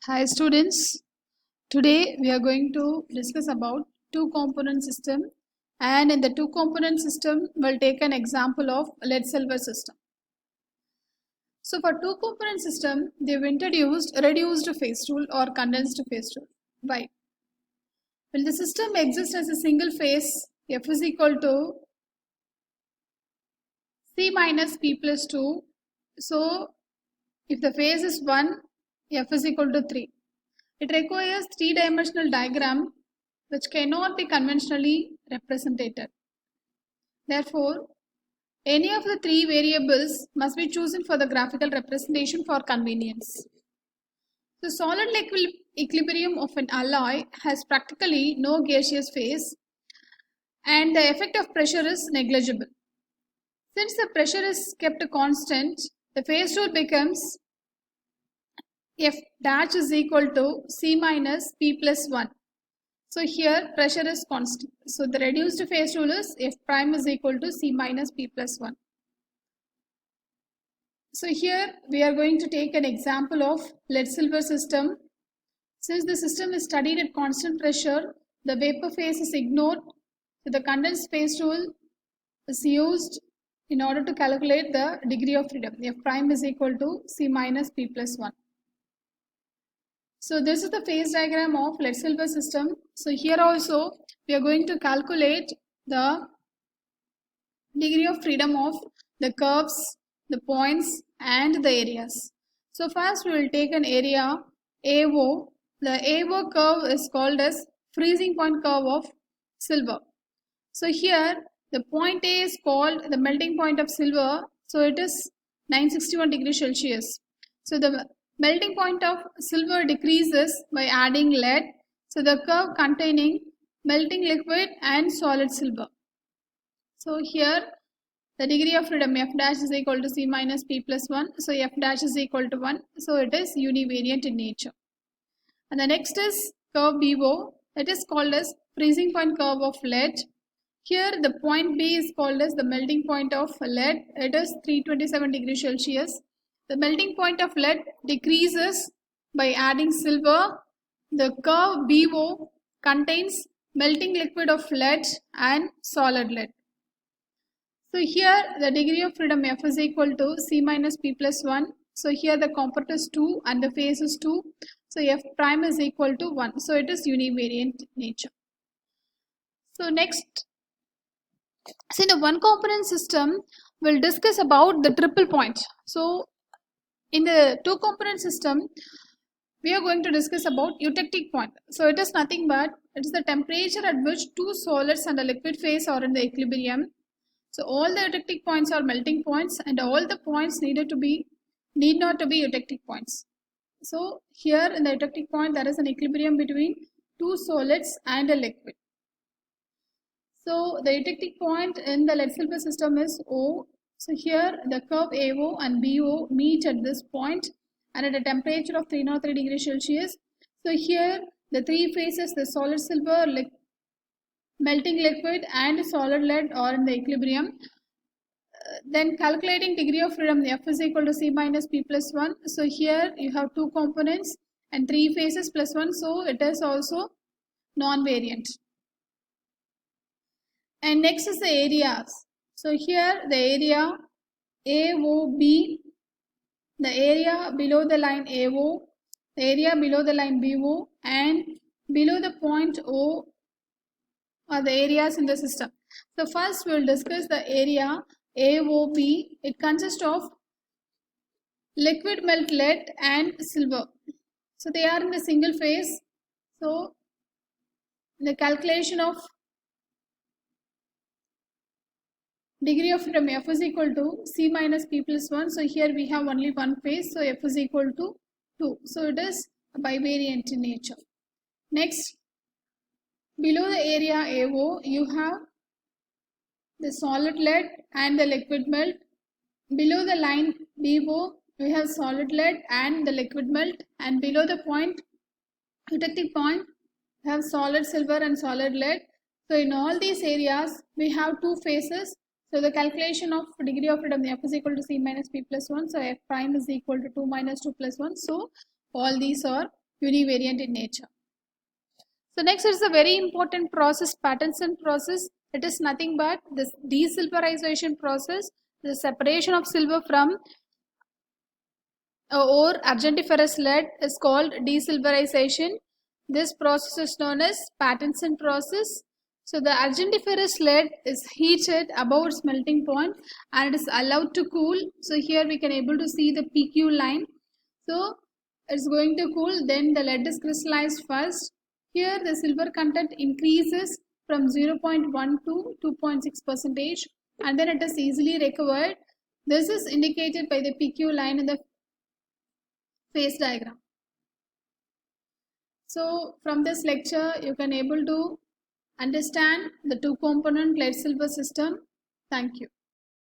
Hi students, today we are going to discuss about two component system, and in the two component system we'll take an example of lead silver system. So for two component system they've introduced reduced phase rule or condensed phase rule. Why? Well, the system exists as a single phase, F is equal to C minus P plus 2. So if the phase is 1, F is equal to 3. It requires three-dimensional diagram which cannot be conventionally represented. Therefore, any of the three variables must be chosen for the graphical representation for convenience. The solid equilibrium of an alloy has practically no gaseous phase and the effect of pressure is negligible. Since the pressure is kept constant, the phase rule becomes F dash is equal to C minus P plus 1. So here pressure is constant. So the reduced phase rule is F prime is equal to C minus P plus 1. So here we are going to take an example of lead silver system. Since the system is studied at constant pressure, the vapor phase is ignored. So the condensed phase rule is used in order to calculate the degree of freedom. F prime is equal to C minus P plus 1. So this is the phase diagram of lead silver system. So here also we are going to calculate the degree of freedom of the curves, the points and the areas. So first we will take an area AO. The AO curve is called as freezing point curve of silver. So here the point A is called the melting point of silver. So it is 961 degrees Celsius. So the melting point of silver decreases by adding lead. So the curve containing melting liquid and solid silver. So here the degree of freedom F dash is equal to C minus P plus 1. So F dash is equal to 1. So it is univariant in nature. And the next is curve BO. It is called as freezing point curve of lead. Here the point B is called as the melting point of lead. It is 327 degrees Celsius. The melting point of lead decreases by adding silver. The curve BO contains melting liquid of lead and solid lead. So here the degree of freedom F is equal to C minus P plus 1. So here the component is 2 and the phase is 2. So F prime is equal to 1. So it is univariant nature. So next, so in the one component system, we'll discuss about the triple point. So in the two component system, we are going to discuss about eutectic point. So it is nothing but it is the temperature at which two solids and a liquid phase are in the equilibrium. So all the eutectic points are melting points and all the points need not to be eutectic points. So here in the eutectic point there is an equilibrium between two solids and a liquid. So the eutectic point in the lead silver system is O. So here the curve AO and BO meet at this point and at a temperature of 303 degrees Celsius. So here the three phases, the solid silver, melting liquid and solid lead are in the equilibrium. Then calculating degree of freedom, F is equal to C minus P plus 1. So here you have two components and three phases plus 1. So it is also non-variant. And next is the areas. So here the area AOB, the area below the line AO, the area below the line BO and below the point O are the areas in the system. So first we will discuss the area AOB. It consists of liquid melt lead and silver. So they are in the single phase. So the calculation of degree of freedom F is equal to C minus P plus 1. So here we have only one phase. So F is equal to 2. So it is bivariant in nature. Next, below the area AO, you have the solid lead and the liquid melt. Below the line BO, we have solid lead and the liquid melt. And below the point, eutectic point, we have solid silver and solid lead. So in all these areas, we have two phases. So the calculation of degree of freedom F is equal to C minus P plus 1. So F prime is equal to 2 minus 2 plus 1. So all these are univariant in nature. So next is a very important process, Patterson process. It is nothing but this desilverization process, the separation of silver from or argentiferous lead is called desilverization. This process is known as Patterson process. So the argentiferous lead is heated above its melting point and it is allowed to cool. So here we can able to see the PQ line. So it's going to cool, then the lead is crystallized first. Here the silver content increases from 0.1 to 2.6% and then it is easily recovered. This is indicated by the PQ line in the phase diagram. So from this lecture you can able to understand the two component lead silver system. Thank you.